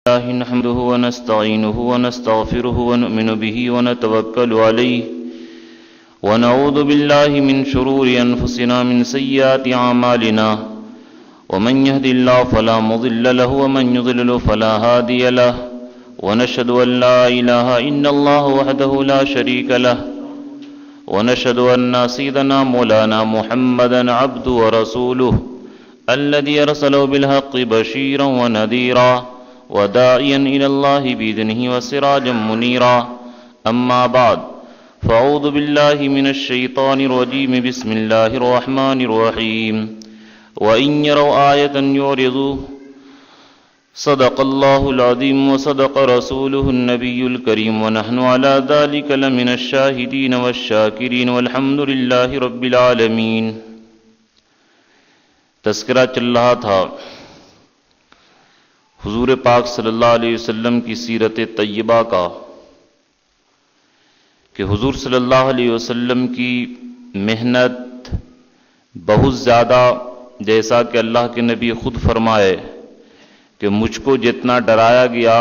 الله نحمده ونستعينه ونستغفره ونؤمن به ونتوكل عليه ونعوذ بالله من شرور أنفسنا من سيئات أعمالنا ومن يهد الله فلا مضل له ومن يضلل فلا هادي له ونشهد أن لا إله إلا الله وحده لا شريك له ونشهد أن سيدنا مولانا محمدا عبده ورسوله الذي أرسله بالحق بشيرا ونذيرا وداعيا إلى الله بإذنه وسراجا منيرا أما بعد فأعوذ بالله من الشيطان الرجيم بسم الله الرحمن الرحيم وإن يروا آية يعرضوا صدق الله العظيم وصدق رسوله النبي الكريم ونحن على ذلك لمن الشاهدين والشاكرين والحمد لله رب العالمين۔ تذکرہ چل رہا تھا حضور پاک صلی اللہ علیہ وسلم کی سیرت طیبہ کا کہ حضور صلی اللہ علیہ وسلم کی محنت بہت زیادہ، جیسا کہ اللہ کے نبی خود فرمائے کہ مجھ کو جتنا ڈرایا گیا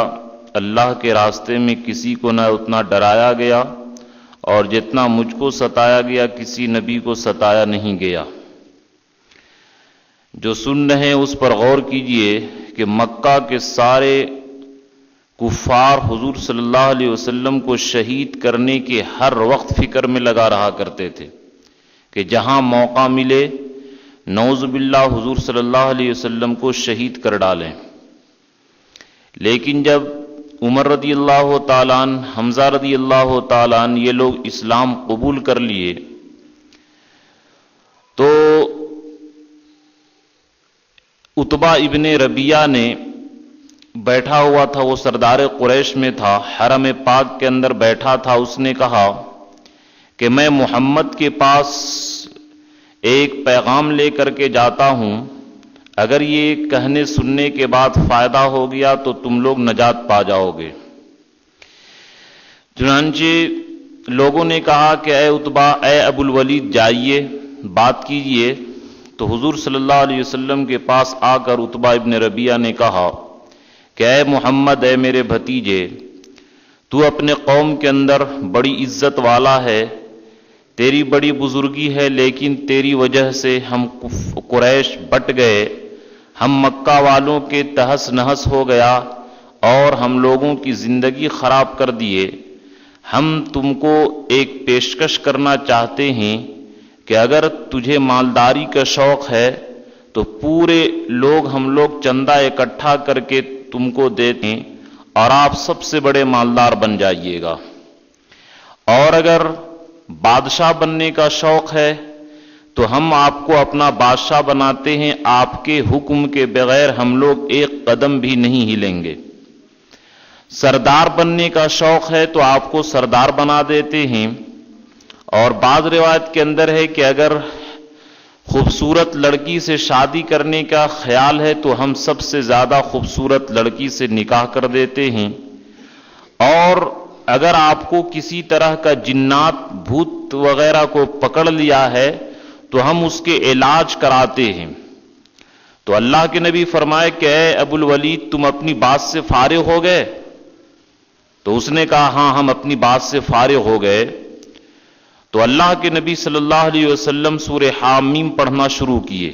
اللہ کے راستے میں کسی کو نہ اتنا ڈرایا گیا، اور جتنا مجھ کو ستایا گیا کسی نبی کو ستایا نہیں گیا۔ جو سن رہے ہیں اس پر غور کیجئے کہ مکہ کے سارے کفار حضور صلی اللہ علیہ وسلم کو شہید کرنے کے ہر وقت فکر میں لگا رہا کرتے تھے کہ جہاں موقع ملے نعوذ باللہ حضور صلی اللہ علیہ وسلم کو شہید کر ڈالیں۔ لیکن جب عمر رضی اللہ تعالیٰ عنہ، حمزہ رضی اللہ تعالیٰ عنہ یہ لوگ اسلام قبول کر لیے تو عتبہ ابن ربیعہ نے بیٹھا ہوا تھا، وہ سردار قریش میں تھا، حرم پاک کے اندر بیٹھا تھا۔ اس نے کہا کہ میں محمد کے پاس ایک پیغام لے کر کے جاتا ہوں، اگر یہ کہنے سننے کے بعد فائدہ ہو گیا تو تم لوگ نجات پا جاؤ گے۔ چنانچہ لوگوں نے کہا کہ اے عتبہ، اے ابو الولید، جائیے بات کیجئے۔ تو حضور صلی اللہ علیہ وسلم کے پاس آ کر عتبہ ابن ربیعہ نے کہا کہ اے محمد، اے میرے بھتیجے، تو اپنے قوم کے اندر بڑی عزت والا ہے، تیری بڑی بزرگی ہے، لیکن تیری وجہ سے ہم قریش بٹ گئے، ہم مکہ والوں کے تہس نہس ہو گیا اور ہم لوگوں کی زندگی خراب کر دیے۔ ہم تم کو ایک پیشکش کرنا چاہتے ہیں کہ اگر تجھے مالداری کا شوق ہے تو پورے ہم لوگ چندہ اکٹھا کر کے تم کو دیتے ہیں اور آپ سب سے بڑے مالدار بن جائیے گا، اور اگر بادشاہ بننے کا شوق ہے تو ہم آپ کو اپنا بادشاہ بناتے ہیں، آپ کے حکم کے بغیر ہم لوگ ایک قدم بھی نہیں ہلیں گے۔ سردار بننے کا شوق ہے تو آپ کو سردار بنا دیتے ہیں، اور بعض روایت کے اندر ہے کہ اگر خوبصورت لڑکی سے شادی کرنے کا خیال ہے تو ہم سب سے زیادہ خوبصورت لڑکی سے نکاح کر دیتے ہیں، اور اگر آپ کو کسی طرح کا جنات بھوت وغیرہ کو پکڑ لیا ہے تو ہم اس کے علاج کراتے ہیں۔ تو اللہ کے نبی فرمائے کہ اے ابو الولید، تم اپنی بات سے فارغ ہو گئے؟ تو اس نے کہا ہاں، ہم اپنی بات سے فارغ ہو گئے۔ تو اللہ کے نبی صلی اللہ علیہ وسلم سورہ حامیم پڑھنا شروع کیے،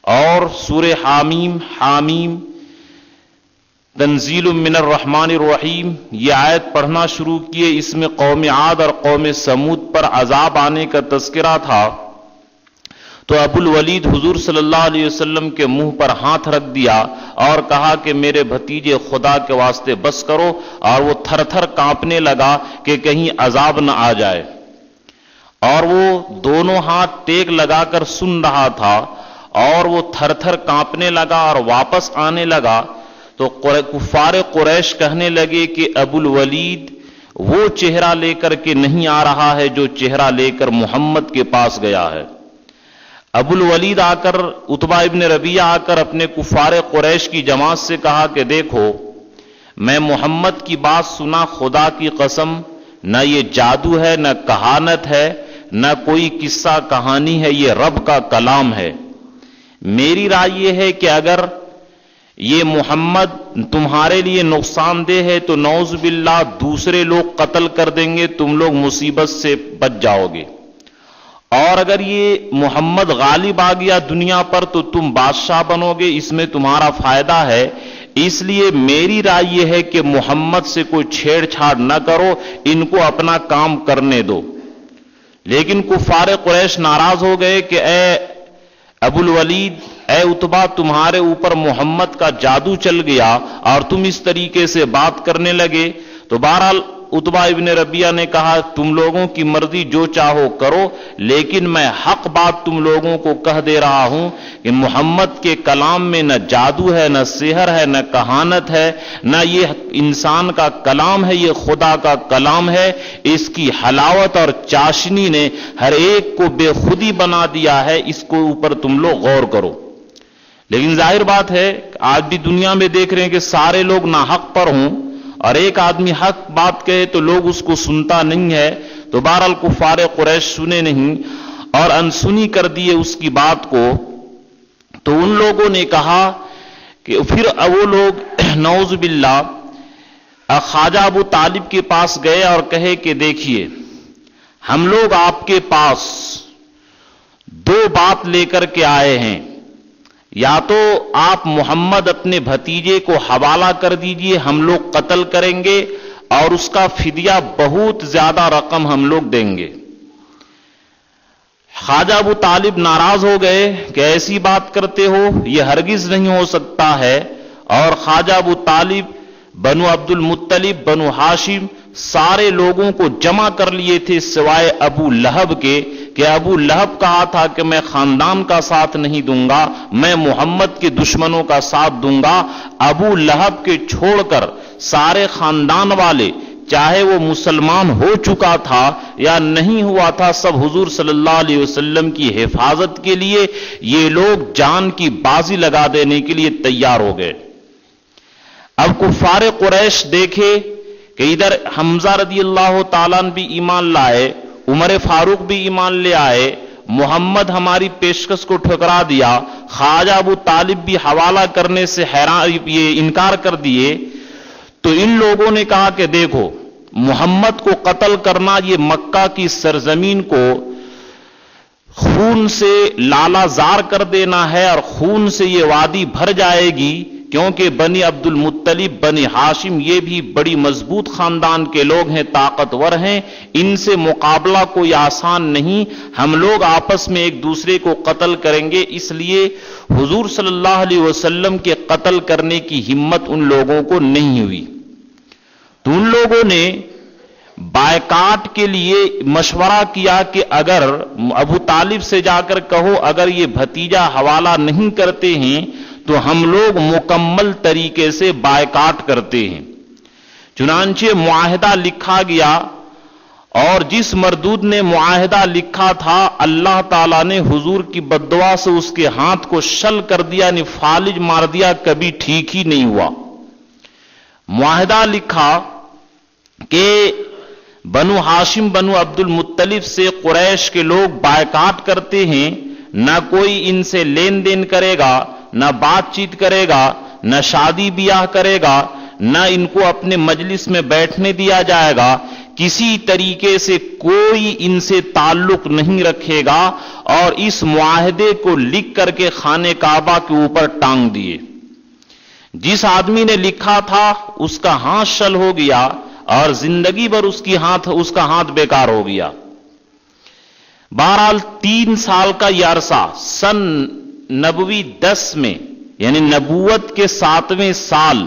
اور سورہ حامیم تنزیل من الرحمن الرحیم یہ آیت پڑھنا شروع کیے۔ اس میں قوم عاد اور قوم سمود پر عذاب آنے کا تذکرہ تھا۔ تو ابو الولید حضور صلی اللہ علیہ وسلم کے منہ پر ہاتھ رکھ دیا اور کہا کہ میرے بھتیجے، خدا کے واسطے بس کرو، اور وہ تھر تھر کانپنے لگا کہ کہیں عذاب نہ آ جائے، اور وہ دونوں ہاتھ ٹیک لگا کر سن رہا تھا، اور وہ تھر تھر کانپنے لگا اور واپس آنے لگا۔ تو کفار قریش کہنے لگے کہ ابو الولید وہ چہرہ لے کر کے نہیں آ رہا ہے جو چہرہ لے کر محمد کے پاس گیا ہے۔ ابو الولید آ کر، عتبہ ابن ربیعہ آ کر اپنے کفار قریش کی جماعت سے کہا کہ دیکھو، میں محمد کی بات سنا، خدا کی قسم نہ یہ جادو ہے، نہ کہانت ہے، نہ کوئی قصہ کہانی ہے، یہ رب کا کلام ہے۔ میری رائے یہ ہے کہ اگر یہ محمد تمہارے لیے نقصان دہ ہے تو نعوذ باللہ دوسرے لوگ قتل کر دیں گے، تم لوگ مصیبت سے بچ جاؤ گے، اور اگر یہ محمد غالب آ گیا دنیا پر تو تم بادشاہ بنو گے، اس میں تمہارا فائدہ ہے، اس لیے میری رائے یہ ہے کہ محمد سے کوئی چھیڑ چھاڑ نہ کرو، ان کو اپنا کام کرنے دو۔ لیکن کفار قریش ناراض ہو گئے کہ اے ابو الولید، اے عتبہ، تمہارے اوپر محمد کا جادو چل گیا اور تم اس طریقے سے بات کرنے لگے۔ تو بہرحال عتبہ ابن ربیعہ نے کہا تم لوگوں کی مرضی جو چاہو کرو، لیکن میں حق بات تم لوگوں کو کہہ دے رہا ہوں کہ محمد کے کلام میں نہ جادو ہے، نہ سحر ہے، نہ کہانت ہے، نہ یہ انسان کا کلام ہے، یہ خدا کا کلام ہے۔ اس کی حلاوت اور چاشنی نے ہر ایک کو بے خودی بنا دیا ہے، اس کو اوپر تم لوگ غور کرو۔ لیکن ظاہر بات ہے آج بھی دنیا میں دیکھ رہے ہیں کہ سارے لوگ ناحق پر ہوں، اور ایک آدمی حق بات کہے تو لوگ اس کو سنتا نہیں ہے، تو بہرحال کفار قریش سنے نہیں اور انسنی کر دیے اس کی بات کو۔ تو ان لوگوں نے کہا کہ پھر وہ لوگ نعوذ باللہ خواجہ ابو طالب کے پاس گئے اور کہے کہ دیکھیے ہم لوگ آپ کے پاس دو بات لے کر کے آئے ہیں، یا تو آپ محمد اپنے بھتیجے کو حوالہ کر دیجئے، ہم لوگ قتل کریں گے اور اس کا فدیہ بہت زیادہ رقم ہم لوگ دیں گے۔ خواجہ ابو طالب ناراض ہو گئے کہ ایسی بات کرتے ہو، یہ ہرگز نہیں ہو سکتا ہے، اور خواجہ ابو طالب بنو عبد المطلب بنو ہاشم سارے لوگوں کو جمع کر لیے تھے سوائے ابو لہب کے، کہ ابو لہب کہا تھا کہ میں خاندان کا ساتھ نہیں دوں گا، میں محمد کے دشمنوں کا ساتھ دوں گا۔ ابو لہب کے چھوڑ کر سارے خاندان والے، چاہے وہ مسلمان ہو چکا تھا یا نہیں ہوا تھا، سب حضور صلی اللہ علیہ وسلم کی حفاظت کے لیے یہ لوگ جان کی بازی لگا دینے کے لیے تیار ہو گئے۔ اب کفار قریش دیکھے کہ ادھر حمزہ رضی اللہ تعالیٰ عنہ بھی ایمان لائے، عمر فاروق بھی ایمان لے آئے، محمد ہماری پیشکش کو ٹھکرا دیا، خواجہ ابو طالب بھی حوالہ کرنے سے یہ انکار کر دیے، تو ان لوگوں نے کہا کہ دیکھو محمد کو قتل کرنا یہ مکہ کی سرزمین کو خون سے لالا زار کر دینا ہے، اور خون سے یہ وادی بھر جائے گی، کیونکہ بنی عبد المطلب بنی ہاشم یہ بھی بڑی مضبوط خاندان کے لوگ ہیں، طاقتور ہیں، ان سے مقابلہ کوئی آسان نہیں، ہم لوگ آپس میں ایک دوسرے کو قتل کریں گے، اس لیے حضور صلی اللہ علیہ وسلم کے قتل کرنے کی ہمت ان لوگوں کو نہیں ہوئی۔ تو ان لوگوں نے بائیکاٹ کے لیے مشورہ کیا کہ اگر ابو طالب سے جا کر کہو اگر یہ بھتیجا حوالہ نہیں کرتے ہیں تو ہم لوگ مکمل طریقے سے بائیکاٹ کرتے ہیں۔ چنانچہ معاہدہ لکھا گیا، اور جس مردود نے معاہدہ لکھا تھا اللہ تعالیٰ نے حضور کی بددعا سے اس کے ہاتھ کو شل کر دیا، یعنی فالج مار دیا، کبھی ٹھیک ہی نہیں ہوا۔ معاہدہ لکھا کہ بنو ہاشم بنو عبد المطلب سے قریش کے لوگ بائیکاٹ کرتے ہیں، نہ کوئی ان سے لین دین کرے گا، نہ بات چیت کرے گا، نہ شادی بیاہ کرے گا، نہ ان کو اپنے مجلس میں بیٹھنے دیا جائے گا، کسی طریقے سے کوئی ان سے تعلق نہیں رکھے گا، اور اس معاہدے کو لکھ کر کے خانہ کعبہ کے اوپر ٹانگ دیے۔ جس آدمی نے لکھا تھا اس کا ہاتھ شل ہو گیا، اور زندگی بھر اس کا ہاتھ بیکار ہو گیا۔ بہرحال 3 سال کا یہ عرصہ سن نبوی 10 میں، یعنی نبوت کے 7ویں سال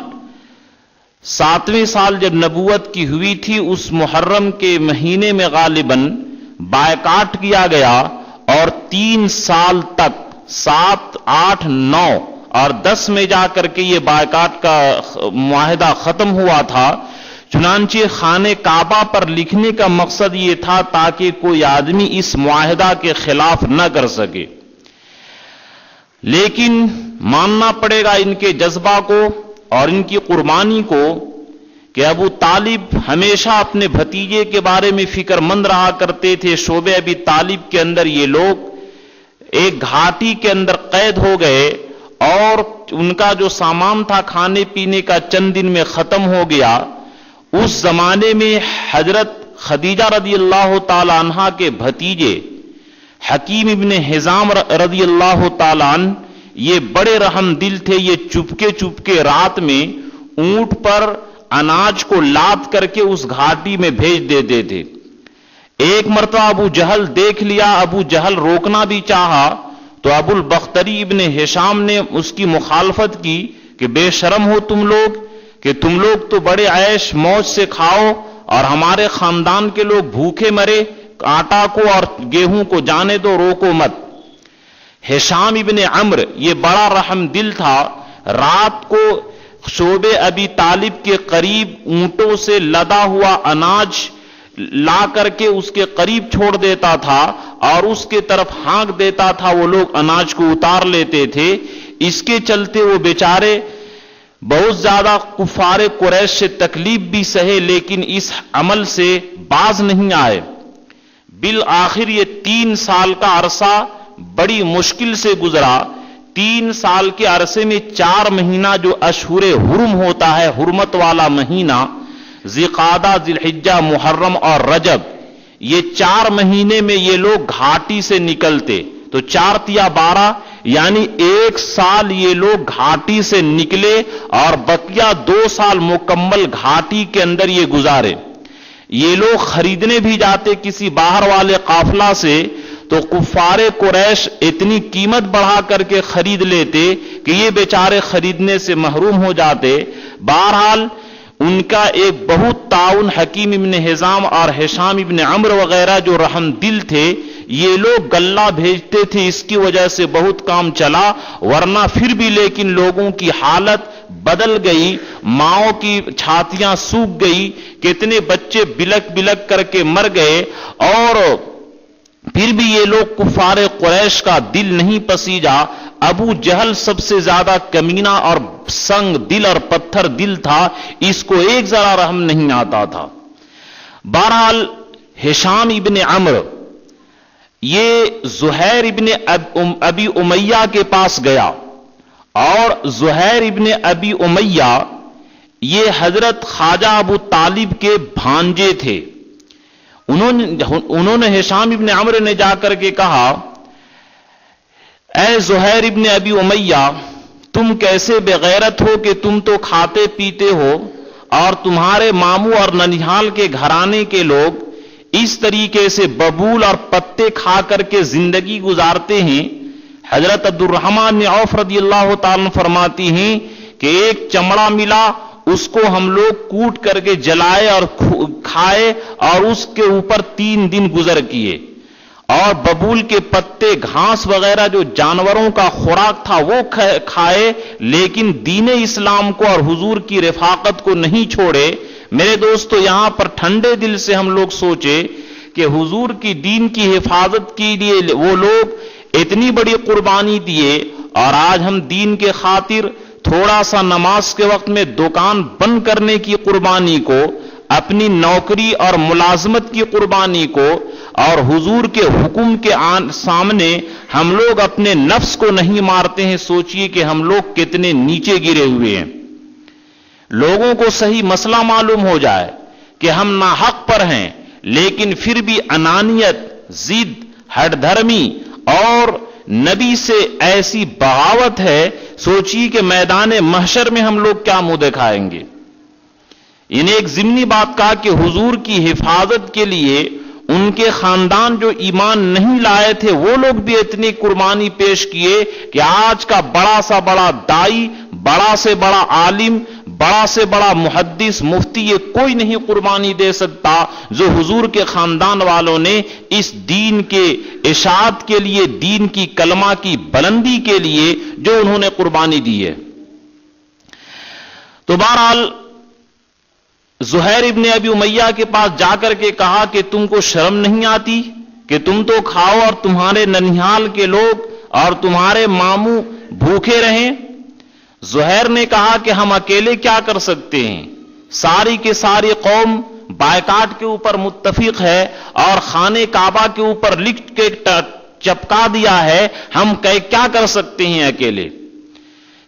جب نبوت کی ہوئی تھی، اس محرم کے مہینے میں غالباً بائیکاٹ کیا گیا، اور 3 سال تک 7، 8، 9 اور 10 میں جا کر کے یہ بائیکاٹ کا معاہدہ ختم ہوا تھا۔ چنانچہ خانہ کعبہ پر لکھنے کا مقصد یہ تھا تاکہ کوئی آدمی اس معاہدہ کے خلاف نہ کر سکے، لیکن ماننا پڑے گا ان کے جذبہ کو اور ان کی قربانی کو کہ ابو طالب ہمیشہ اپنے بھتیجے کے بارے میں فکر مند رہا کرتے تھے۔ شعبہ ابی طالب کے اندر یہ لوگ ایک گھاٹی کے اندر قید ہو گئے، اور ان کا جو سامان تھا کھانے پینے کا چند دن میں ختم ہو گیا، اس زمانے میں حضرت خدیجہ رضی اللہ تعالی عنہا کے بھتیجے حکیم ابن حزام رضی اللہ تعالی عنہ یہ بڑے رحم دل تھے، یہ چپکے رات میں اونٹ پر اناج کو لاد کر کے اس گھاٹی میں بھیج دیتے تھے۔ ایک مرتبہ ابو جہل دیکھ لیا، ابو جہل روکنا بھی چاہا تو ابو البختری ابن ہشام نے اس کی مخالفت کی کہ بے شرم ہو تم لوگ، کہ تم لوگ تو بڑے عیش موج سے کھاؤ اور ہمارے خاندان کے لوگ بھوکے مرے، آٹا کو اور گیہوں کو جانے دو، روکو مت۔ ہشام ابن عمرو یہ بڑا رحم دل تھا، رات کو شعب ابی طالب کے قریب اونٹوں سے لدا ہوا اناج لا کر کے اس کے قریب چھوڑ دیتا تھا اور اس کے طرف ہانک دیتا تھا، وہ لوگ اناج کو اتار لیتے تھے۔ اس کے چلتے وہ بیچارے بہت زیادہ کفار قریش سے تکلیف بھی سہے، لیکن اس عمل سے باز نہیں آئے۔ بالآخر یہ 3 سال کا عرصہ بڑی مشکل سے گزرا۔ 3 سال کے عرصے میں 4 مہینہ جو اشہر حرم ہوتا ہے، حرمت والا مہینہ، ذی-قعدہ، ذی-الحجہ، محرم اور رجب، یہ 4 مہینے میں یہ لوگ گھاٹی سے نکلتے، تو 4 تیا 12 یعنی 1 سال یہ لوگ گھاٹی سے نکلے اور بقیہ 2 سال مکمل گھاٹی کے اندر یہ گزارے۔ یہ لوگ خریدنے بھی جاتے کسی باہر والے قافلہ سے تو کفار قریش اتنی قیمت بڑھا کر کے خرید لیتے کہ یہ بیچارے خریدنے سے محروم ہو جاتے۔ بہرحال ان کا ایک بہت تعاون حکیم ابن حزام اور ہشام ابن عمرو وغیرہ جو رحم دل تھے، یہ لوگ غلہ بھیجتے تھے، اس کی وجہ سے بہت کام چلا، ورنہ پھر بھی لیکن لوگوں کی حالت بدل گئی، ماؤں کی چھاتیاں سوکھ گئی، کتنے بچے بلک بلک کر کے مر گئے، اور پھر بھی یہ لوگ کفار قریش کا دل نہیں پسیجا۔ ابو جہل سب سے زیادہ کمینہ اور سنگ دل اور پتھر دل تھا، اس کو ایک ذرا رحم نہیں آتا تھا۔ بہرحال ہشام ابن عمرو یہ زہیر ابن ابی امیہ کے پاس گیا، اور زہیر ابن ابی امیہ یہ حضرت خواجہ ابو طالب کے بھانجے تھے۔ انہوں نے ہشام ابن عمرو نے جا کر کے کہا، اے زہیر ابن ابی امیہ، تم کیسے بے غیرت ہو کہ تم تو کھاتے پیتے ہو اور تمہارے ماموں اور ننیھال کے گھرانے کے لوگ اس طریقے سے ببول اور پتے کھا کر کے زندگی گزارتے ہیں۔ حضرت عبد الرحمن عوف رضی اللہ تعالیٰ عنہ فرماتی ہیں کہ ایک چمڑا ملا، اس کو ہم لوگ کوٹ کر کے جلائے اور کھائے اور اس کے اوپر 3 دن گزر کیے، اور ببول کے پتے گھاس وغیرہ جو جانوروں کا خوراک تھا وہ کھائے، لیکن دین اسلام کو اور حضور کی رفاقت کو نہیں چھوڑے۔ میرے دوستو، یہاں پر ٹھنڈے دل سے ہم لوگ سوچے کہ حضور کی دین کی حفاظت کے لیے وہ لوگ اتنی بڑی قربانی دیے، اور آج ہم دین کے خاطر تھوڑا سا نماز کے وقت میں دکان بند کرنے کی قربانی کو، اپنی نوکری اور ملازمت کی قربانی کو، اور حضور کے حکم کے سامنے ہم لوگ اپنے نفس کو نہیں مارتے ہیں۔ سوچئے کہ ہم لوگ کتنے نیچے گرے ہوئے ہیں۔ لوگوں کو صحیح مسئلہ معلوم ہو جائے کہ ہم ناحق پر ہیں، لیکن پھر بھی انانیت، ضد، ہٹ دھرمی اور نبی سے ایسی بغاوت ہے، سوچیے کہ میدان محشر میں ہم لوگ کیا منہ دکھائیں گے۔ انہیں ایک ضمنی بات کہا کہ حضور کی حفاظت کے لیے ان کے خاندان جو ایمان نہیں لائے تھے وہ لوگ بھی اتنی قربانی پیش کیے کہ آج کا بڑا سا بڑا دائی، بڑا سے بڑا عالم، بڑا سے بڑا محدث، مفتی، یہ کوئی نہیں قربانی دے سکتا جو حضور کے خاندان والوں نے اس دین کے اشاعت کے لیے، دین کی کلمہ کی بلندی کے لیے جو انہوں نے قربانی دی ہے۔ تو بہرحال زہیر ابن ابی امیہ کے پاس جا کر کے کہا کہ تم کو شرم نہیں آتی کہ تم تو کھاؤ اور تمہارے ننیھال کے لوگ اور تمہارے ماموں بھوکے رہیں؟ زہیر نے کہا کہ ہم اکیلے کیا کر سکتے ہیں، ساری کی ساری قوم بائیکاٹ کے اوپر متفق ہے اور خانہ کعبہ کے اوپر لکھ کے چپکا دیا ہے، ہم کیا کر سکتے ہیں اکیلے؟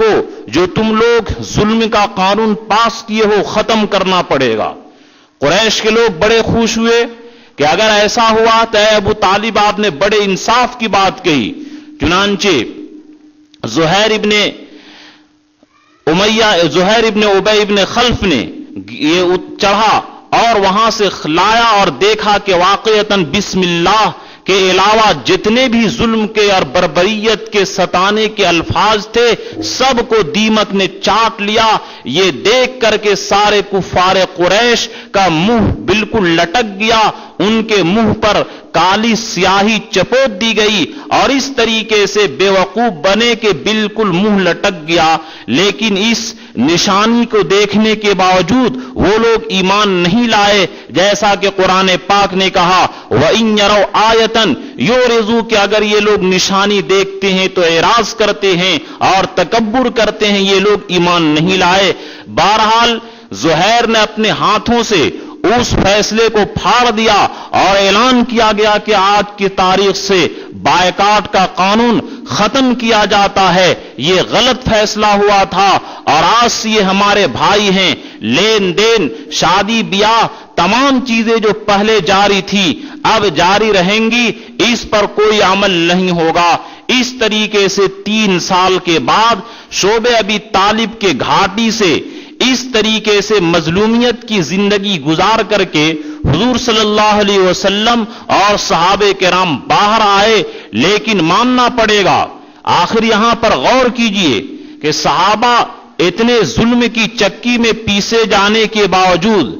کو جو تم لوگ ظلم کا قانون پاس کیے ہو ختم کرنا پڑے گا۔ قریش کے لوگ بڑے خوش ہوئے کہ اگر ایسا ہوا تو اے ابو طالب آپ نے بڑے انصاف کی بات کہی۔ چنانچہ زہیر ابن ابی ابن خلف نے یہ چڑھا اور وہاں سے لایا اور دیکھا کہ واقعتاً بسم اللہ کے علاوہ جتنے بھی ظلم کے اور بربریت کے ستانے کے الفاظ تھے سب کو دیمک نے چاٹ لیا۔ یہ دیکھ کر کے سارے کفار قریش کا منہ بالکل لٹک گیا، ان کے منہ پر کالی سیاہی چپوٹ دی گئی اور اس طریقے سے بے وقوف بنے کہ بالکل منہ لٹک گیا۔ لیکن اس نشانی کو دیکھنے کے باوجود وہ لوگ ایمان نہیں لائے، جیسا کہ قرآن پاک نے کہا وَإِن يَرَوْا آیَةً یُعْرِضُوا، کہ اگر یہ لوگ نشانی دیکھتے ہیں تو اعراض کرتے ہیں اور تکبر کرتے ہیں، یہ لوگ ایمان نہیں لائے۔ بہرحال زہیر نے اپنے ہاتھوں سے اس فیصلے کو پھاڑ دیا اور اعلان کیا گیا کہ آج کی تاریخ سے بائیکاٹ کا قانون ختم کیا جاتا ہے، یہ غلط فیصلہ ہوا تھا اور آج سے یہ ہمارے بھائی ہیں۔ لین دین، شادی بیاہ، تمام چیزیں جو پہلے جاری تھی اب جاری رہیں گی، اس پر کوئی عمل نہیں ہوگا۔ اس طریقے سے 3 سال کے بعد شعب ابی طالب کے گھاٹی سے اس طریقے سے مظلومیت کی زندگی گزار کر کے حضور صلی اللہ علیہ وسلم اور صحابہ کرام باہر آئے۔ لیکن ماننا پڑے گا، آخر یہاں پر غور کیجئے کہ صحابہ اتنے ظلم کی چکی میں پیسے جانے کے باوجود،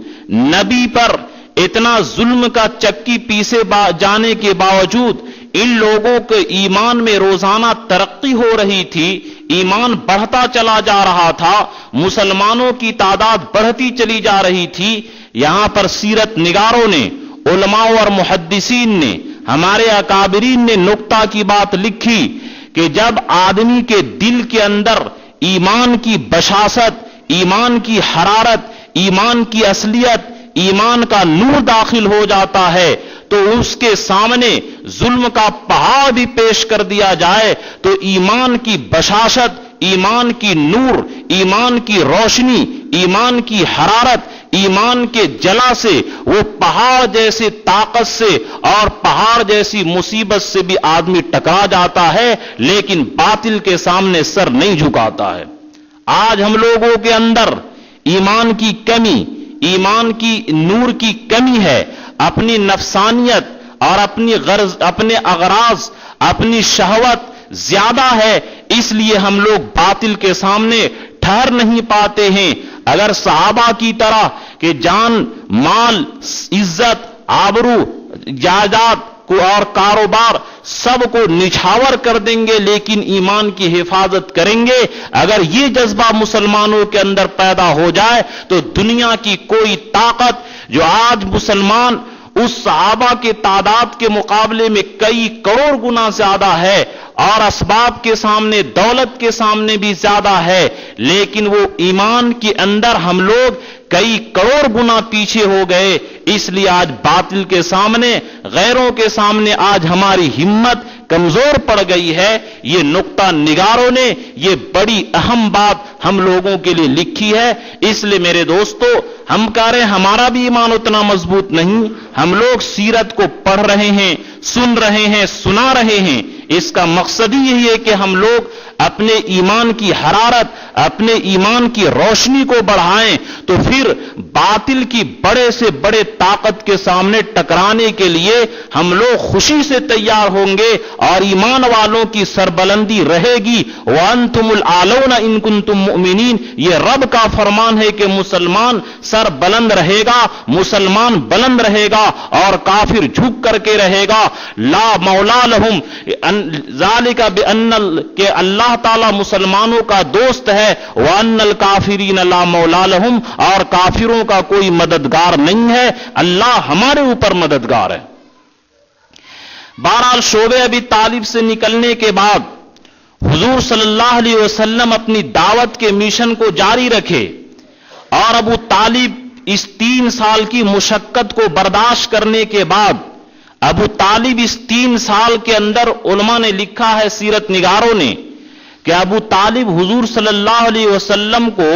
نبی پر اتنا ظلم کا چکی پیسے جانے کے باوجود ان لوگوں کے ایمان میں روزانہ ترقی ہو رہی تھی، ایمان بڑھتا چلا جا رہا تھا، مسلمانوں کی تعداد بڑھتی چلی جا رہی تھی۔ یہاں پر سیرت نگاروں نے، علماء اور محدثین نے، ہمارے اکابرین نے نقطہ کی بات لکھی کہ جب آدمی کے دل کے اندر ایمان کی بشاست، ایمان کی حرارت، ایمان کی اصلیت، ایمان کا نور داخل ہو جاتا ہے تو اس کے سامنے ظلم کا پہاڑ بھی پیش کر دیا جائے تو ایمان کی بشاشت، ایمان کی نور، ایمان کی روشنی، ایمان کی حرارت، ایمان کے جلا سے وہ پہاڑ جیسے طاقت سے اور پہاڑ جیسی مصیبت سے بھی آدمی ٹکرا جاتا ہے، لیکن باطل کے سامنے سر نہیں جھکاتا ہے۔ آج ہم لوگوں کے اندر ایمان کی کمی، ایمان کی نور کی کمی ہے، اپنی نفسانیت اور اپنی غرض، اپنے اغراض، اپنی شہوت زیادہ ہے، اس لیے ہم لوگ باطل کے سامنے ٹھہر نہیں پاتے ہیں۔ اگر صحابہ کی طرح کہ جان، مال، عزت، آبرو، جائیداد کو اور کاروبار سب کو نچھاور کر دیں گے لیکن ایمان کی حفاظت کریں گے، اگر یہ جذبہ مسلمانوں کے اندر پیدا ہو جائے تو دنیا کی کوئی طاقت، جو آج مسلمان اس صحابہ کے تعداد کے مقابلے میں کئی کروڑ گنا زیادہ ہے اور اسباب کے سامنے، دولت کے سامنے بھی زیادہ ہے، لیکن وہ ایمان کے اندر ہم لوگ کئی کروڑ گنا پیچھے ہو گئے۔ اس لیے آج باطل کے سامنے، غیروں کے سامنے آج ہماری ہمت کمزور پڑ گئی ہے۔ یہ نقطہ نگاروں نے یہ بڑی اہم بات ہم لوگوں کے لیے لکھی ہے۔ اس لیے میرے دوستو، ہم کہہ رہے ہیں ہمارا بھی ایمان اتنا مضبوط نہیں، ہم لوگ سیرت کو پڑھ رہے ہیں، سن رہے ہیں، سنا رہے ہیں، اس کا مقصد ہی یہی ہے کہ ہم لوگ اپنے ایمان کی حرارت، اپنے ایمان کی روشنی کو بڑھائیں، تو پھر باطل کی بڑے سے بڑے طاقت کے سامنے ٹکرانے کے لیے ہم لوگ خوشی سے تیار ہوں گے اور ایمان والوں کی سربلندی رہے گی۔ وَأَنْتُمُ الْأَعْلَوْنَ إِن كُنتُم مُؤْمِنِينَ، یہ رب کا فرمان ہے کہ مسلمان سر بلند رہے گا، مسلمان بلند رہے گا اور کافر جھک کر کے رہے گا۔ لا مولا لہم، ذالک بان کہ اللہ تعالی مسلمانوں کا دوست ہے، وان الکافرین لا مولا لہم، اور کافروں کا کوئی مددگار نہیں ہے، اللہ ہمارے اوپر مددگار ہے۔ بہرحال شعب ابی طالب سے نکلنے کے بعد حضور صلی اللہ علیہ وسلم اپنی دعوت کے مشن کو جاری رکھے اور ابو طالب اس 3 سال کی مشقت کو برداشت کرنے کے بعد، ابو طالب اس 3 سال کے اندر، علماء نے لکھا ہے، سیرت نگاروں نے، کہ کہ ابو طالب حضور صلی اللہ علیہ وسلم کو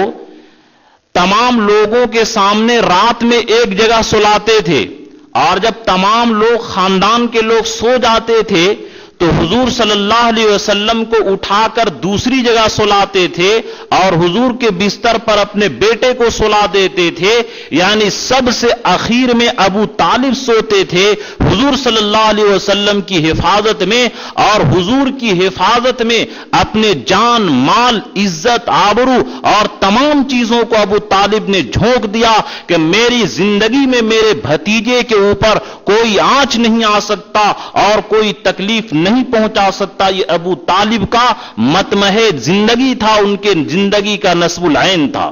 تمام لوگوں کے سامنے رات میں ایک جگہ سلاتے تھے، اور جب تمام لوگ خاندان کے لوگ سو جاتے تھے تو حضور صلی اللہ علیہ وسلم کو اٹھا کر دوسری جگہ سلاتے تھے اور حضور کے بستر پر اپنے بیٹے کو سلا دیتے تھے، یعنی سب سے اخیر میں ابو طالب سوتے تھے حضور صلی اللہ علیہ وسلم کی حفاظت میں، اور حضور کی حفاظت میں اپنے جان، مال، عزت، آبرو اور تمام چیزوں کو ابو طالب نے جھونک دیا کہ میری زندگی میں میرے بھتیجے کے اوپر کوئی آنچ نہیں آ سکتا اور کوئی تکلیف نہیں پہنچا سکتا۔ یہ ابو طالب کا مطمح زندگی تھا، ان کے زندگی کا نصب العین تھا۔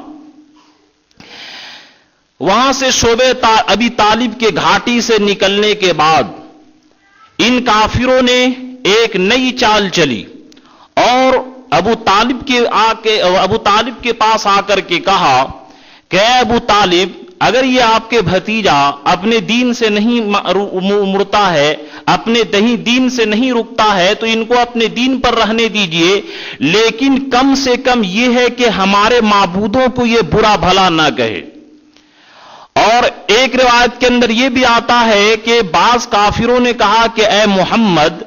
وہاں سے شعبہ ابی طالب کے گھاٹی سے نکلنے کے بعد ان کافروں نے ایک نئی چال چلی اور ابو طالب کے پاس آ کر کے کہا کہ اے ابو طالب، اگر یہ آپ کے بھتیجا اپنے دین سے نہیں مڑتا ہے، اپنے دین سے نہیں رکتا ہے تو ان کو اپنے دین پر رہنے دیجئے، لیکن کم سے کم یہ ہے کہ ہمارے معبودوں کو یہ برا بھلا نہ کہے۔ اور ایک روایت کے اندر یہ بھی آتا ہے کہ بعض کافروں نے کہا کہ اے محمد،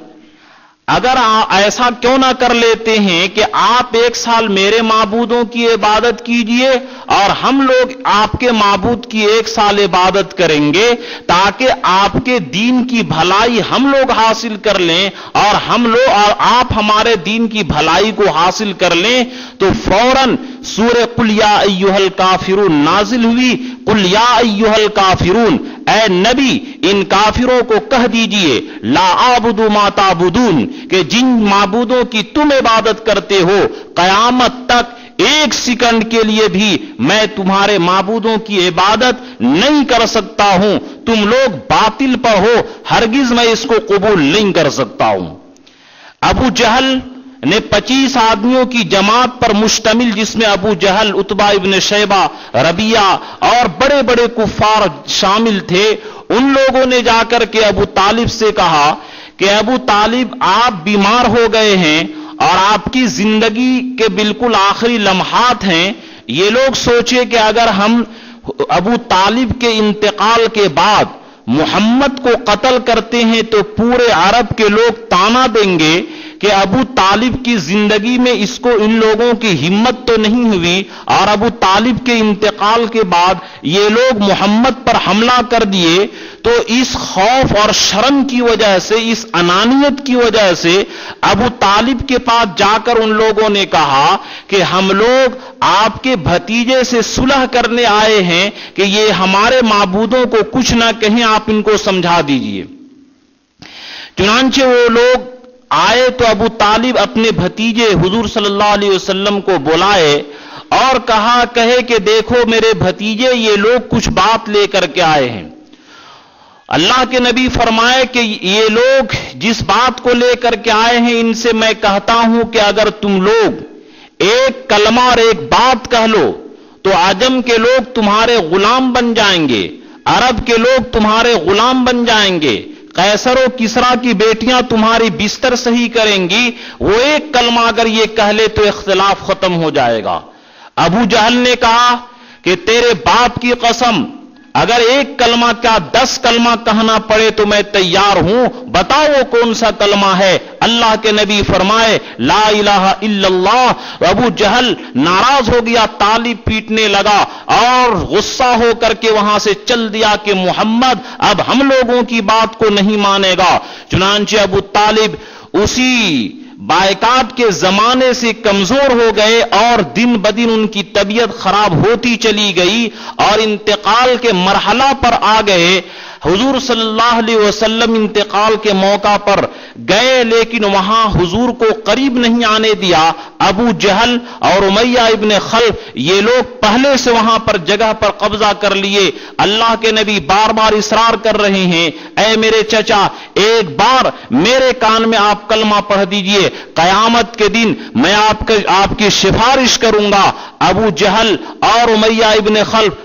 اگر ایسا کیوں نہ کر لیتے ہیں کہ آپ 1 سال میرے معبودوں کی عبادت کیجئے اور ہم لوگ آپ کے معبود کی 1 سال عبادت کریں گے، تاکہ آپ کے دین کی بھلائی ہم لوگ حاصل کر لیں اور آپ ہمارے دین کی بھلائی کو حاصل کر لیں۔ تو فوراً سورہ قل یا ایھا الکافرون نازل ہوئی۔ قل یا ایھا الکافرون، اے نبی ان کافروں کو کہہ دیجئے، لا اعبد ما تعبدون، کہ جن معبودوں کی تم عبادت کرتے ہو قیامت تک 1 سیکنڈ کے لیے بھی میں تمہارے معبودوں کی عبادت نہیں کر سکتا ہوں، تم لوگ باطل پر ہو، ہرگز میں اس کو قبول نہیں کر سکتا ہوں۔ ابو جہل نے 25 آدمیوں کی جماعت پر مشتمل، جس میں ابو جہل، عتبہ ابن شیبہ، ربیعہ اور بڑے بڑے کفار شامل تھے، ان لوگوں نے جا کر کے ابو طالب سے کہا کہ ابو طالب آپ بیمار ہو گئے ہیں اور آپ کی زندگی کے بالکل آخری لمحات ہیں، یہ لوگ سوچے کہ اگر ہم ابو طالب کے انتقال کے بعد محمد کو قتل کرتے ہیں تو پورے عرب کے لوگ طعنہ دیں گے کہ ابو طالب کی زندگی میں اس کو ان لوگوں کی ہمت تو نہیں ہوئی، اور ابو طالب کے انتقال کے بعد یہ لوگ محمد پر حملہ کر دیے۔ تو اس خوف اور شرم کی وجہ سے، اس انانیت کی وجہ سے ابو طالب کے پاس جا کر ان لوگوں نے کہا کہ ہم لوگ آپ کے بھتیجے سے صلح کرنے آئے ہیں کہ یہ ہمارے معبودوں کو کچھ نہ کہیں، آپ ان کو سمجھا دیجئے۔ چنانچہ وہ لوگ آئے تو ابو طالب اپنے بھتیجے حضور صلی اللہ علیہ وسلم کو بلائے اور کہے کہ دیکھو میرے بھتیجے، یہ لوگ کچھ بات لے کر کے آئے ہیں۔ اللہ کے نبی فرمائے کہ یہ لوگ جس بات کو لے کر کے آئے ہیں، ان سے میں کہتا ہوں کہ اگر تم لوگ ایک کلمہ اور ایک بات کہہ لو تو عجم کے لوگ تمہارے غلام بن جائیں گے، عرب کے لوگ تمہارے غلام بن جائیں گے، قیصر و کسریٰ کی بیٹیاں تمہاری بستر صحیح کریں گی۔ وہ ایک کلمہ اگر یہ کہہ لے تو اختلاف ختم ہو جائے گا۔ ابو جہل نے کہا کہ تیرے باپ کی قسم، اگر ایک کلمہ کیا 10 کلمہ کہنا پڑے تو میں تیار ہوں، بتاؤ وہ کون سا کلمہ ہے؟ اللہ کے نبی فرمائے لا الہ الا اللہ۔ ابو جہل ناراض ہو گیا، تالی پیٹنے لگا اور غصہ ہو کر کے وہاں سے چل دیا کہ محمد اب ہم لوگوں کی بات کو نہیں مانے گا۔ چنانچہ ابو طالب اسی بائکاٹ کے زمانے سے کمزور ہو گئے اور دن بدن ان کی طبیعت خراب ہوتی چلی گئی اور انتقال کے مرحلہ پر آ گئے۔ حضور صلی اللہ علیہ وسلم انتقال کے موقع پر گئے، لیکن وہاں حضور کو قریب نہیں آنے دیا۔ ابو جہل اور امیہ ابن خلف یہ لوگ پہلے سے وہاں پر جگہ پر قبضہ کر لیے۔ اللہ کے نبی بار بار اصرار کر رہے ہیں، اے میرے چچا ایک بار میرے کان میں آپ کلمہ پڑھ دیجئے، قیامت کے دن میں آپ کی سفارش کروں گا۔ ابو جہل اور امیہ ابن خلف